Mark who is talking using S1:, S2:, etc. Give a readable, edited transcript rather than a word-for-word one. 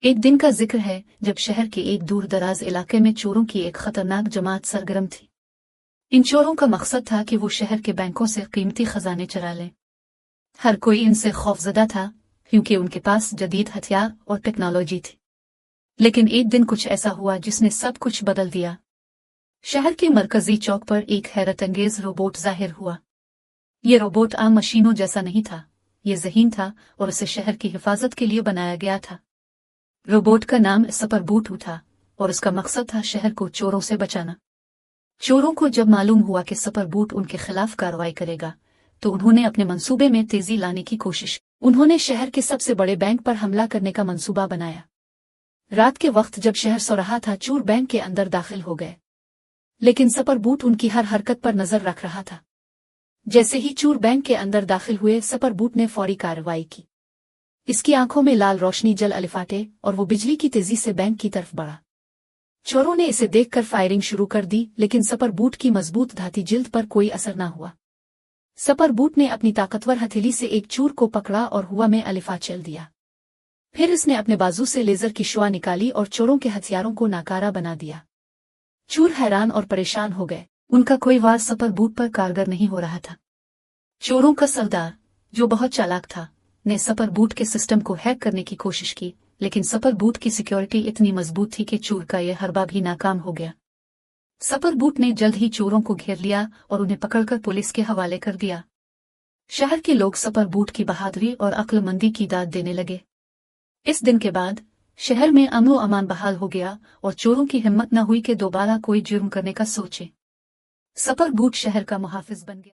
S1: एक दिन का जिक्र है जब शहर के एक दूर दराज इलाके में चोरों की एक खतरनाक जमात सरगर्म थी। इन चोरों का मकसद था कि वो शहर के बैंकों से कीमती खजाने चुरा लें। हर कोई इनसे खौफजदा था क्योंकि उनके पास जदीद हथियार और टेक्नोलॉजी थी। लेकिन एक दिन कुछ ऐसा हुआ जिसने सब कुछ बदल दिया। शहर के मरकजी चौक पर एक हैरत अंगेज रोबोट जाहिर हुआ। ये रोबोट आम मशीनों जैसा नहीं था, ये ज़हीन था और उसे शहर की हिफाजत के लिए बनाया गया था। रोबोट का नाम सपरबूट था और उसका मकसद था शहर को चोरों से बचाना। चोरों को जब मालूम हुआ कि सपरबूट उनके खिलाफ कार्रवाई करेगा, तो उन्होंने अपने मंसूबे में तेजी लाने की कोशिश। उन्होंने शहर के सबसे बड़े बैंक पर हमला करने का मंसूबा बनाया। रात के वक्त जब शहर सो रहा था, चोर बैंक के अंदर दाखिल हो गए, लेकिन सपरबूट उनकी हर हरकत पर नजर रख रहा था। जैसे ही चोर बैंक के अंदर दाखिल हुए, सपरबूट ने फौरी कार्रवाई की। इसकी आंखों में लाल रोशनी जल अलिफाटे और वो बिजली की तेजी से बैंक की तरफ बढ़ा। चोरों ने इसे देखकर फायरिंग शुरू कर दी, लेकिन सपरबूट की मजबूत धाती जिल्द पर कोई असर न हुआ। सपरबूट ने अपनी ताकतवर हथेली से एक चोर को पकड़ा और हवा में अलिफा चल दिया। फिर इसने अपने बाजू से लेजर की शुआ निकाली और चोरों के हथियारों को नाकारा बना दिया। चोर हैरान और परेशान हो गए। उनका कोई वार सपरबूट पर कारगर नहीं हो रहा था। चोरों का सरदार, जो बहुत चालाक था, ने सपरबूट के सिस्टम को हैक करने की कोशिश की, लेकिन सपरबूट की सिक्योरिटी इतनी मजबूत थी कि चोर का यह हरबा भी नाकाम हो गया। सपरबूट ने जल्द ही चोरों को घेर लिया और उन्हें पकड़कर पुलिस के हवाले कर दिया। शहर के लोग सपरबूट की बहादुरी और अक्लमंदी की दाद देने लगे। इस दिन के बाद शहर में अमन अमान बहाल हो गया और चोरों की हिम्मत न हुई कि दोबारा कोई जुर्म करने का सोचे। सपरबूट शहर का मुहाफिज बन गया।